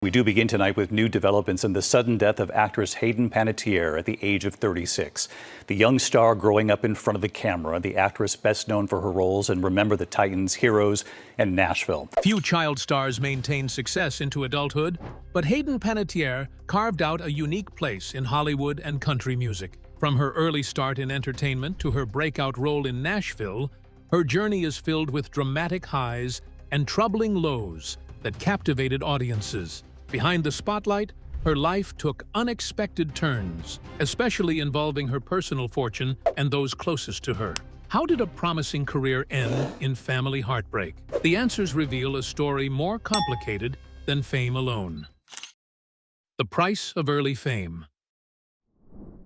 We do begin tonight with new developments in the sudden death of actress Hayden Panettiere at the age of 36. The young star growing up in front of the camera, the actress best known for her roles in Remember the Titans, Heroes, and Nashville. Few child stars maintain success into adulthood, but Hayden Panettiere carved out a unique place in Hollywood and country music. From her early start in entertainment to her breakout role in Nashville, her journey is filled with dramatic highs and troubling lows that captivated audiences. Behind the spotlight, her life took unexpected turns, especially involving her personal fortune and those closest to her. How did a promising career end in family heartbreak? The answers reveal a story more complicated than fame alone. The price of early fame.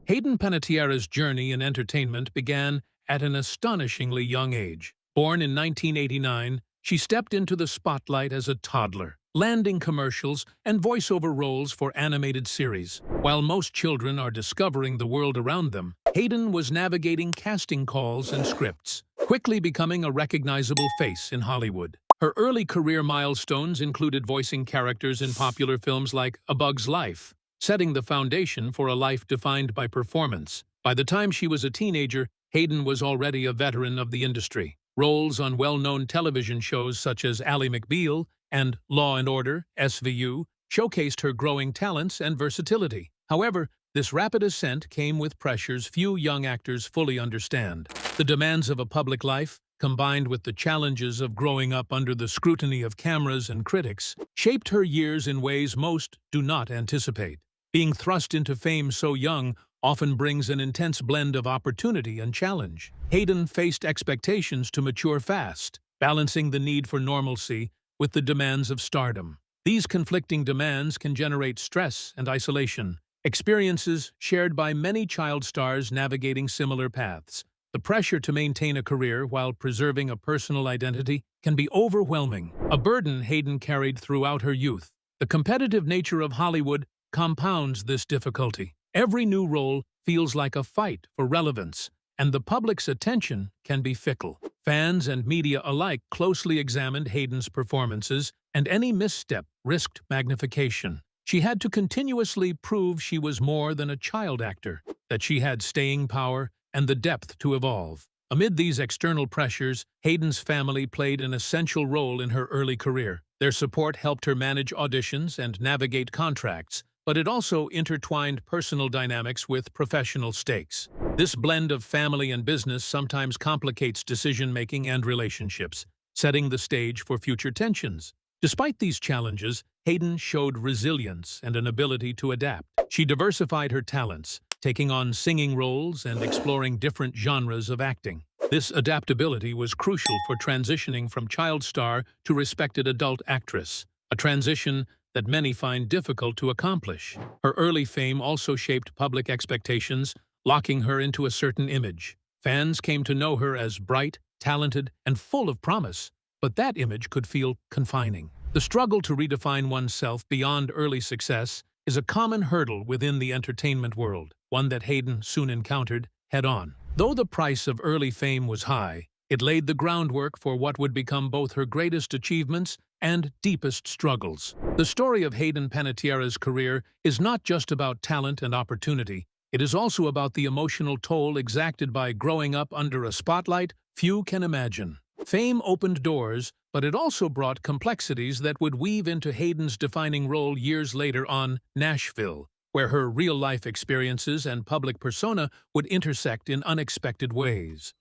Hayden Panettiere's journey in entertainment began at an astonishingly young age. Born in 1989, she stepped into the spotlight as a toddler, landing commercials and voiceover roles for animated series. While most children are discovering the world around them, Hayden was navigating casting calls and scripts, quickly becoming a recognizable face in Hollywood. Her early career milestones included voicing characters in popular films like A Bug's Life, setting the foundation for a life defined by performance. By the time she was a teenager, Hayden was already a veteran of the industry. Roles on well-known television shows such as Ally McBeal and Law & Order, SVU, showcased her growing talents and versatility. However, this rapid ascent came with pressures few young actors fully understand. The demands of a public life, combined with the challenges of growing up under the scrutiny of cameras and critics, shaped her years in ways most do not anticipate. Being thrust into fame so young often brings an intense blend of opportunity and challenge. Hayden faced expectations to mature fast, balancing the need for normalcy with the demands of stardom. These conflicting demands can generate stress and isolation, experiences shared by many child stars navigating similar paths. The pressure to maintain a career while preserving a personal identity can be overwhelming, a burden Hayden carried throughout her youth. The competitive nature of Hollywood compounds this difficulty. Every new role feels like a fight for relevance, and the public's attention can be fickle. Fans and media alike closely examined Hayden's performances, and any misstep risked magnification. She had to continuously prove she was more than a child actor, that she had staying power and the depth to evolve. Amid these external pressures, Hayden's family played an essential role in her early career. Their support helped her manage auditions and navigate contracts, but it also intertwined personal dynamics with professional stakes. This blend of family and business sometimes complicates decision-making and relationships, setting the stage for future tensions. Despite these challenges, Hayden showed resilience and an ability to adapt. She diversified her talents, taking on singing roles and exploring different genres of acting. This adaptability was crucial for transitioning from child star to respected adult actress, a transition that many find difficult to accomplish. Her early fame also shaped public expectations, locking her into a certain image. Fans came to know her as bright, talented, and full of promise, but that image could feel confining. The struggle to redefine oneself beyond early success is a common hurdle within the entertainment world, one that Hayden soon encountered head-on. Though the price of early fame was high, it laid the groundwork for what would become both her greatest achievements and deepest struggles. The story of Hayden Panettiere's career is not just about talent and opportunity. It is also about the emotional toll exacted by growing up under a spotlight few can imagine. Fame opened doors, but it also brought complexities that would weave into Hayden's defining role years later on Nashville, where her real-life experiences and public persona would intersect in unexpected ways.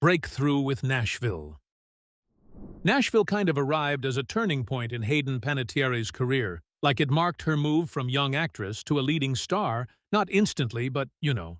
Breakthrough with Nashville. Nashville kind of arrived as a turning point in Hayden Panettiere's career, like it marked her move from young actress to a leading star, not instantly, but,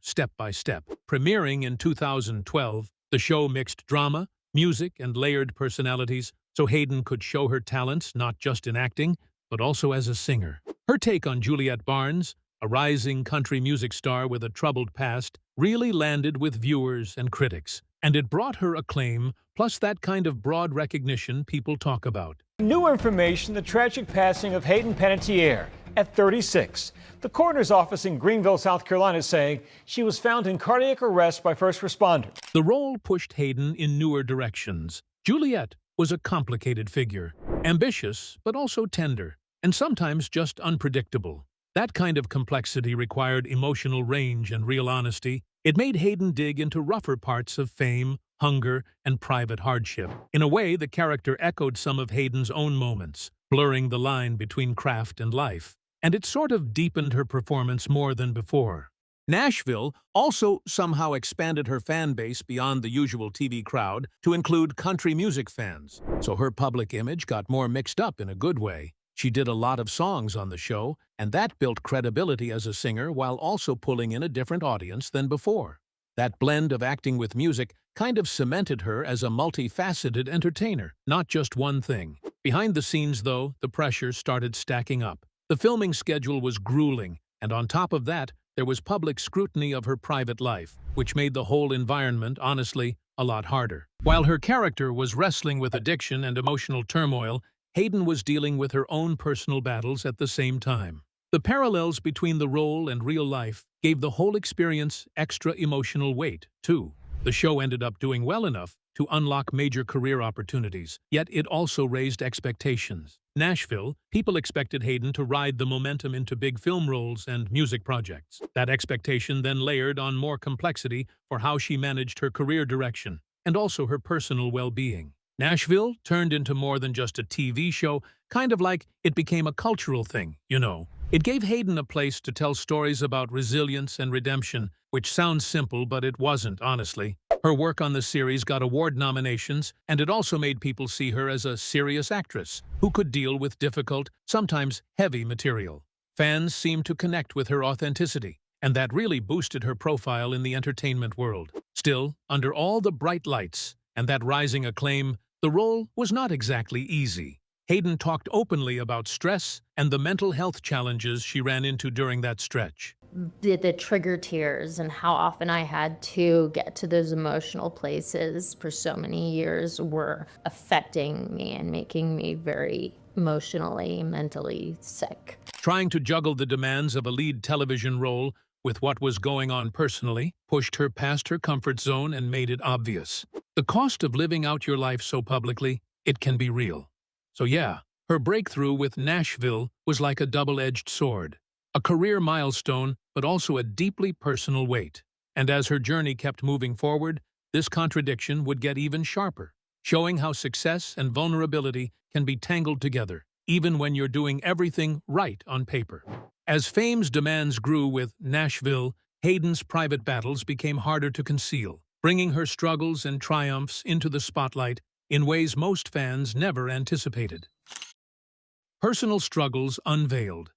step by step. Premiering in 2012, the show mixed drama, music, and layered personalities, so Hayden could show her talents not just in acting, but also as a singer. Her take on Juliet Barnes, a rising country music star with a troubled past, really landed with viewers and critics. And it brought her acclaim, plus that kind of broad recognition people talk about. New information, the tragic passing of Hayden Panettiere at 36. The coroner's office in Greenville, South Carolina is saying she was found in cardiac arrest by first responders. The role pushed Hayden in newer directions. Juliet was a complicated figure, ambitious but also tender. and sometimes just unpredictable. That kind of complexity required emotional range and real honesty. It made Hayden dig into rougher parts of fame, hunger, and private hardship. In a way, the character echoed some of Hayden's own moments, blurring the line between craft and life. And it sort of deepened her performance more than before. Nashville also somehow expanded her fan base beyond the usual TV crowd to include country music fans, so her public image got more mixed up in a good way. She did a lot of songs on the show, and that built credibility as a singer while also pulling in a different audience than before. That blend of acting with music kind of cemented her as a multifaceted entertainer, not just one thing. Behind the scenes, though, the pressure started stacking up. The filming schedule was grueling, and on top of that, there was public scrutiny of her private life, which made the whole environment, honestly, a lot harder. While her character was wrestling with addiction and emotional turmoil, Hayden was dealing with her own personal battles at the same time. The parallels between the role and real life gave the whole experience extra emotional weight, too. The show ended up doing well enough to unlock major career opportunities, yet it also raised expectations. Nashville, people expected Hayden to ride the momentum into big film roles and music projects. That expectation then layered on more complexity for how she managed her career direction, and also her personal well-being. Nashville turned into more than just a TV show, kind of like it became a cultural thing, you know. It gave Hayden a place to tell stories about resilience and redemption, which sounds simple, but it wasn't, honestly. Her work on the series got award nominations, and it also made people see her as a serious actress who could deal with difficult, sometimes heavy material. Fans seemed to connect with her authenticity, and that really boosted her profile in the entertainment world. Still, under all the bright lights and that rising acclaim, the role was not exactly easy. Hayden talked openly about stress and the mental health challenges she ran into during that stretch. The trigger tears and how often I had to get to those emotional places for so many years were affecting me and making me very emotionally, mentally sick. Trying to juggle the demands of a lead television role with what was going on personally pushed her past her comfort zone and made it obvious. The cost of living out your life so publicly, it can be real. So yeah, her breakthrough with Nashville was like a double-edged sword. A career milestone, but also a deeply personal weight. And as her journey kept moving forward, this contradiction would get even sharper, showing how success and vulnerability can be tangled together, even when you're doing everything right on paper. As fame's demands grew with Nashville, Hayden's private battles became harder to conceal, bringing her struggles and triumphs into the spotlight in ways most fans never anticipated. Personal struggles unveiled.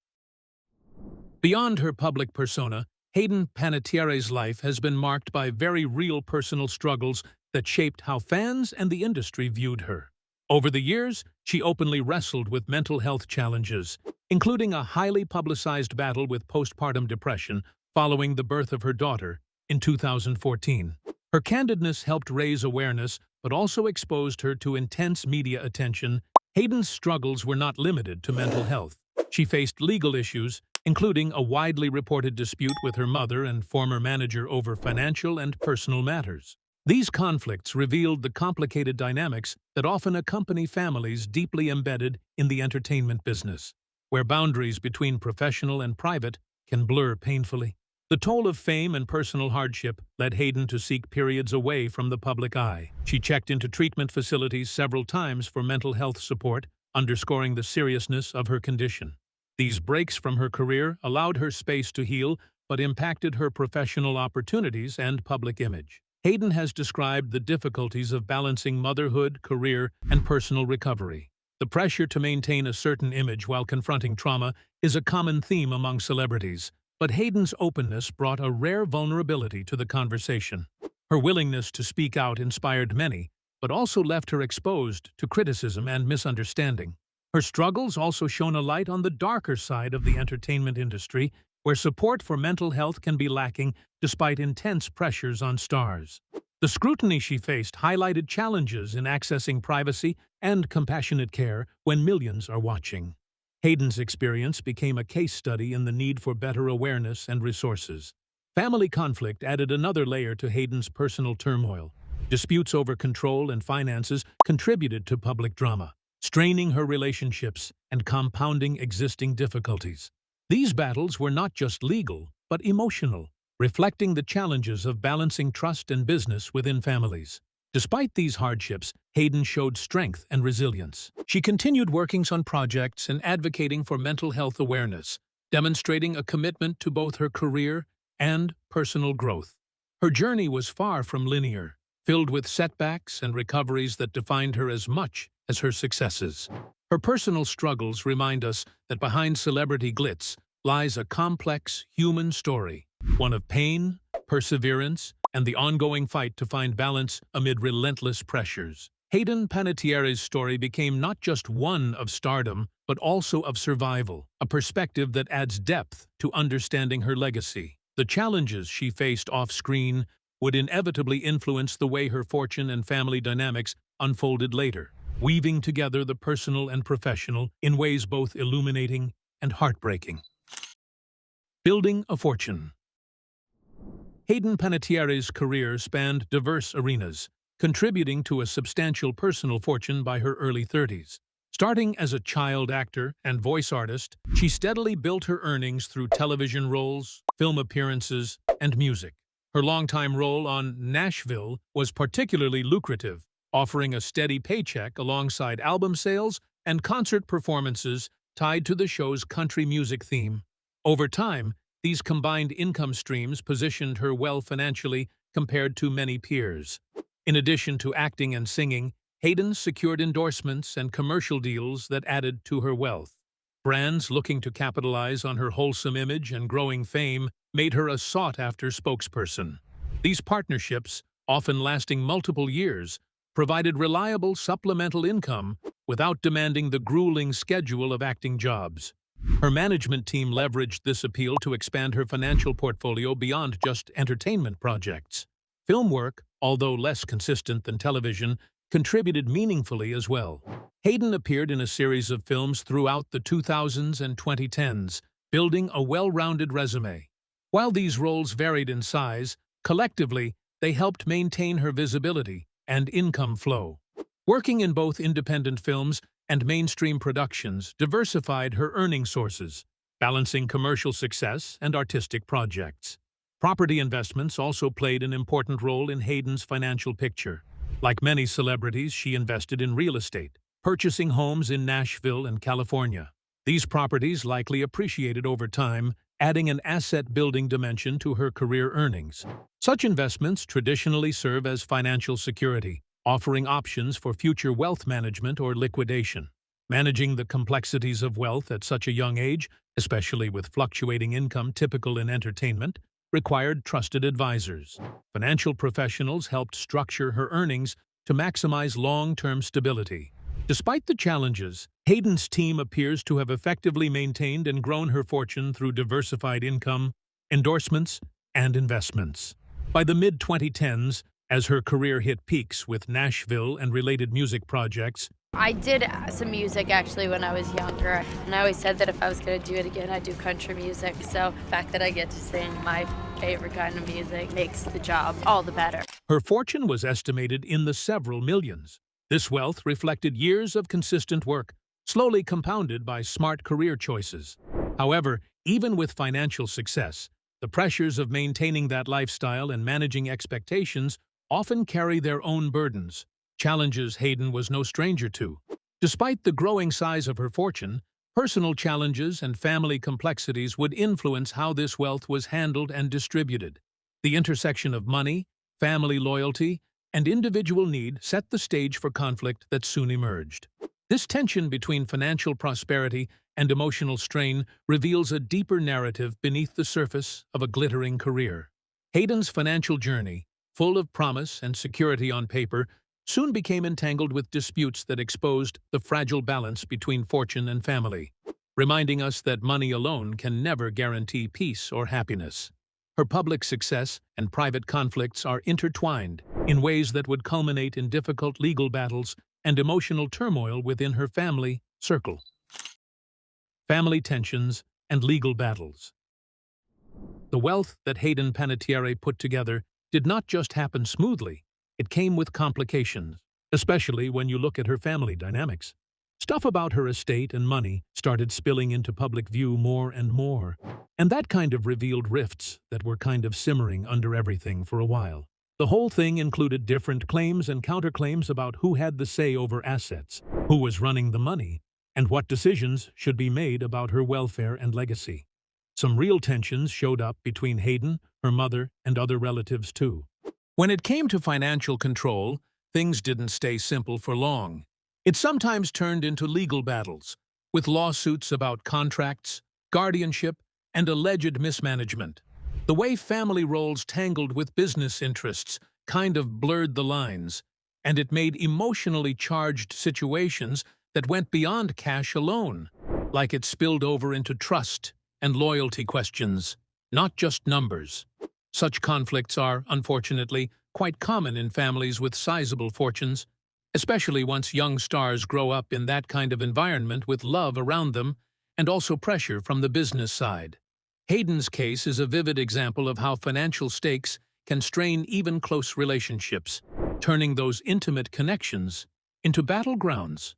Beyond her public persona, Hayden Panettiere's life has been marked by very real personal struggles that shaped how fans and the industry viewed her. Over the years, she openly wrestled with mental health challenges, including a highly publicized battle with postpartum depression following the birth of her daughter in 2014. Her candidness helped raise awareness, but also exposed her to intense media attention. Hayden's struggles were not limited to mental health. She faced legal issues, including a widely reported dispute with her mother and former manager over financial and personal matters. These conflicts revealed the complicated dynamics that often accompany families deeply embedded in the entertainment business, where boundaries between professional and private can blur painfully. The toll of fame and personal hardship led Hayden to seek periods away from the public eye. She checked into treatment facilities several times for mental health support, underscoring the seriousness of her condition. These breaks from her career allowed her space to heal, but impacted her professional opportunities and public image. Hayden has described the difficulties of balancing motherhood, career, and personal recovery. The pressure to maintain a certain image while confronting trauma is a common theme among celebrities, but Hayden's openness brought a rare vulnerability to the conversation. Her willingness to speak out inspired many, but also left her exposed to criticism and misunderstanding. Her struggles also shone a light on the darker side of the entertainment industry, where support for mental health can be lacking despite intense pressures on stars. The scrutiny she faced highlighted challenges in accessing privacy and compassionate care when millions are watching. Hayden's experience became a case study in the need for better awareness and resources. Family conflict added another layer to Hayden's personal turmoil. Disputes over control and finances contributed to public drama, straining her relationships and compounding existing difficulties. These battles were not just legal, but emotional, reflecting the challenges of balancing trust and business within families. Despite these hardships, Hayden showed strength and resilience. She continued working on projects and advocating for mental health awareness, demonstrating a commitment to both her career and personal growth. Her journey was far from linear, filled with setbacks and recoveries that defined her as much as her successes. Her personal struggles remind us that behind celebrity glitz lies a complex human story, one of pain, perseverance, and the ongoing fight to find balance amid relentless pressures. Hayden Panettiere's story became not just one of stardom, but also of survival, a perspective that adds depth to understanding her legacy. The challenges she faced off-screen would inevitably influence the way her fortune and family dynamics unfolded later, weaving together the personal and professional in ways both illuminating and heartbreaking. Building a fortune. Hayden Panettiere's career spanned diverse arenas, contributing to a substantial personal fortune by her early 30s. Starting as a child actor and voice artist, she steadily built her earnings through television roles, film appearances, and music. Her longtime role on Nashville was particularly lucrative, offering a steady paycheck alongside album sales and concert performances tied to the show's country music theme. Over time, these combined income streams positioned her well financially compared to many peers. In addition to acting and singing, Hayden secured endorsements and commercial deals that added to her wealth. Brands looking to capitalize on her wholesome image and growing fame made her a sought-after spokesperson. These partnerships, often lasting multiple years, provided reliable supplemental income without demanding the grueling schedule of acting jobs. Her management team leveraged this appeal to expand her financial portfolio beyond just entertainment projects. Film work, although less consistent than television, contributed meaningfully as well. Hayden appeared in a series of films throughout the 2000s and 2010s, building a well-rounded resume. While these roles varied in size, collectively, they helped maintain her visibility and income flow. Working in both independent films and mainstream productions diversified her earning sources, balancing commercial success and artistic projects. Property investments also played an important role in Hayden's financial picture. Like many celebrities, she invested in real estate, purchasing homes in Nashville and California. These properties likely appreciated over time, adding an asset-building dimension to her career earnings. Such investments traditionally serve as financial security, offering options for future wealth management or liquidation. Managing the complexities of wealth at such a young age, especially with fluctuating income typical in entertainment, required trusted advisors. Financial professionals helped structure her earnings to maximize long-term stability. Despite the challenges, Hayden's team appears to have effectively maintained and grown her fortune through diversified income, endorsements, and investments. By the mid-2010s, as her career hit peaks with Nashville and related music projects, I did some music actually when I was younger, and I always said that if I was going to do it again, I'd do country music. So the fact that I get to sing my favorite kind of music makes the job all the better. her fortune was estimated in the several millions. This wealth reflected years of consistent work, slowly compounded by smart career choices. However, even with financial success, the pressures of maintaining that lifestyle and managing expectations often carry their own burdens, challenges Hayden was no stranger to. Despite the growing size of her fortune, personal challenges and family complexities would influence how this wealth was handled and distributed. The intersection of money, family loyalty, and individual need set the stage for conflict that soon emerged. This tension between financial prosperity and emotional strain reveals a deeper narrative beneath the surface of a glittering career. Hayden's financial journey, full of promise and security on paper, soon became entangled with disputes that exposed the fragile balance between fortune and family, reminding us that money alone can never guarantee peace or happiness. Her public success and private conflicts are intertwined in ways that would culminate in difficult legal battles and emotional turmoil within her family circle. Family tensions and legal battles. The wealth that Hayden Panettiere put together did not just happen smoothly, it came with complications, especially when you look at her family dynamics. Stuff about her estate and money started spilling into public view more and more, and that kind of revealed rifts that were kind of simmering under everything for a while. The whole thing included different claims and counterclaims about who had the say over assets, who was running the money, and what decisions should be made about her welfare and legacy. Some real tensions showed up between Hayden, her mother, and other relatives too. When it came to financial control, things didn't stay simple for long. It sometimes turned into legal battles, with lawsuits about contracts, guardianship, and alleged mismanagement. The way family roles tangled with business interests kind of blurred the lines, and it made emotionally charged situations that went beyond cash alone, like it spilled over into trust and loyalty questions, not just numbers. Such conflicts are, unfortunately, quite common in families with sizable fortunes, especially once young stars grow up in that kind of environment with love around them and also pressure from the business side. Hayden's case is a vivid example of how financial stakes can strain even close relationships, turning those intimate connections into battlegrounds.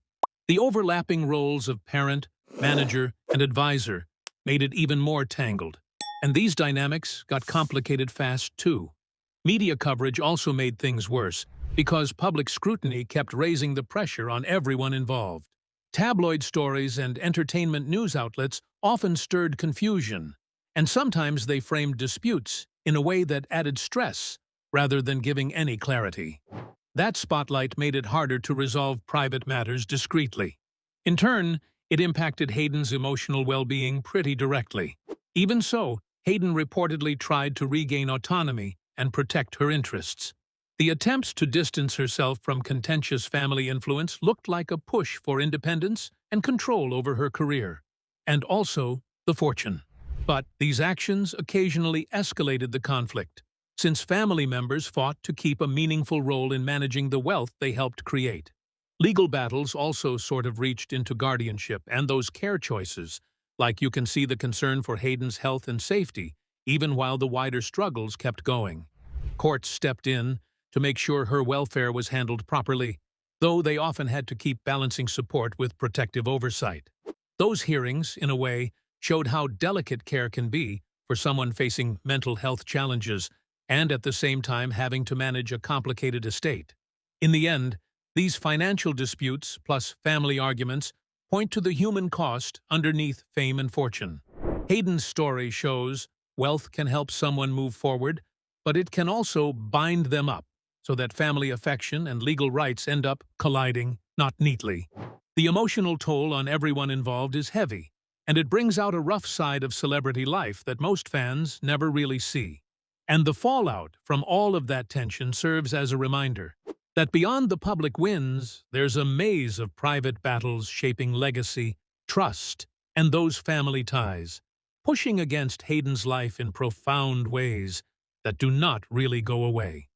The overlapping roles of parent, manager, and advisor made it even more tangled, and these dynamics got complicated fast too. Media coverage also made things worse, because public scrutiny kept raising the pressure on everyone involved. Tabloid stories and entertainment news outlets often stirred confusion, and sometimes they framed disputes in a way that added stress rather than giving any clarity. That spotlight made it harder to resolve private matters discreetly. In turn, it impacted Hayden's emotional well-being pretty directly. Even so, Hayden reportedly tried to regain autonomy and protect her interests. The attempts to distance herself from contentious family influence looked like a push for independence and control over her career, and also the fortune. But these actions occasionally escalated the conflict, since family members fought to keep a meaningful role in managing the wealth they helped create. Legal battles also sort of reached into guardianship and those care choices, like you can see the concern for Hayden's health and safety, even while the wider struggles kept going. Courts stepped in to make sure her welfare was handled properly, though they often had to keep balancing support with protective oversight. Those hearings, in a way, showed how delicate care can be for someone facing mental health challenges and at the same time having to manage a complicated estate. In the end, these financial disputes plus family arguments point to the human cost underneath fame and fortune. Hayden's story shows wealth can help someone move forward, but it can also bind them up, so that family affection and legal rights end up colliding, not neatly. The emotional toll on everyone involved is heavy, and it brings out a rough side of celebrity life that most fans never really see. And the fallout from all of that tension serves as a reminder that beyond the public wins, there's a maze of private battles shaping legacy, trust, and those family ties, pushing against Hayden's life in profound ways that do not really go away.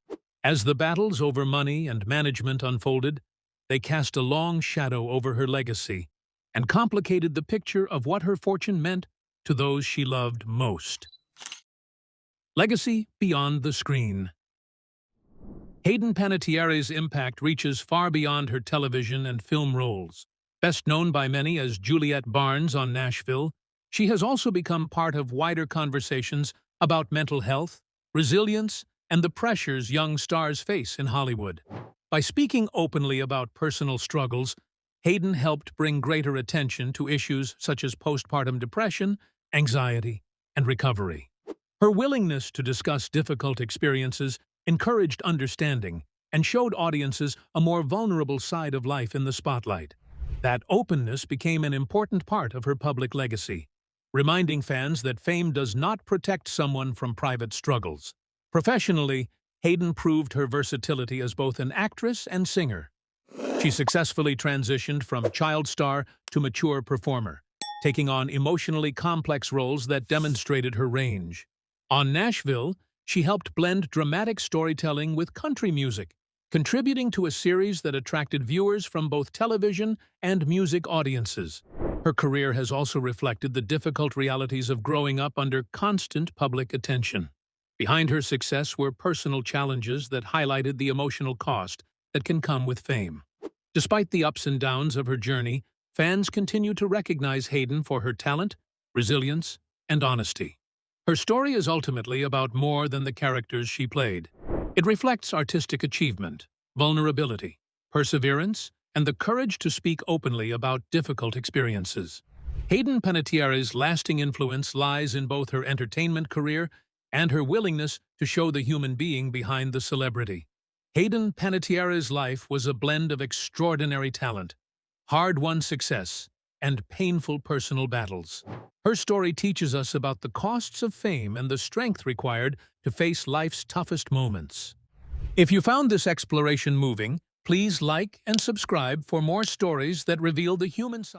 As the battles over money and management unfolded, they cast a long shadow over her legacy and complicated the picture of what her fortune meant to those she loved most. Legacy beyond the screen. Hayden Panettiere's impact reaches far beyond her television and film roles. Best known by many as Juliet Barnes on Nashville, she has also become part of wider conversations about mental health, resilience, and the pressures young stars face in Hollywood. By speaking openly about personal struggles, Hayden helped bring greater attention to issues such as postpartum depression, anxiety, and recovery. Her willingness to discuss difficult experiences encouraged understanding and showed audiences a more vulnerable side of life in the spotlight. That openness became an important part of her public legacy, reminding fans that fame does not protect someone from private struggles. Professionally, Hayden proved her versatility as both an actress and singer. She successfully transitioned from child star to mature performer, taking on emotionally complex roles that demonstrated her range. On Nashville, she helped blend dramatic storytelling with country music, contributing to a series that attracted viewers from both television and music audiences. Her career has also reflected the difficult realities of growing up under constant public attention. Behind her success were personal challenges that highlighted the emotional cost that can come with fame. Despite the ups and downs of her journey, fans continue to recognize Hayden for her talent, resilience, and honesty. Her story is ultimately about more than the characters she played. It reflects artistic achievement, vulnerability, perseverance, and the courage to speak openly about difficult experiences. Hayden Panettiere's lasting influence lies in both her entertainment career and her willingness to show the human being behind the celebrity. Hayden Panettiere's life was a blend of extraordinary talent, hard-won success, and painful personal battles. Her story teaches us about the costs of fame and the strength required to face life's toughest moments. If you found this exploration moving, please like and subscribe for more stories that reveal the human side.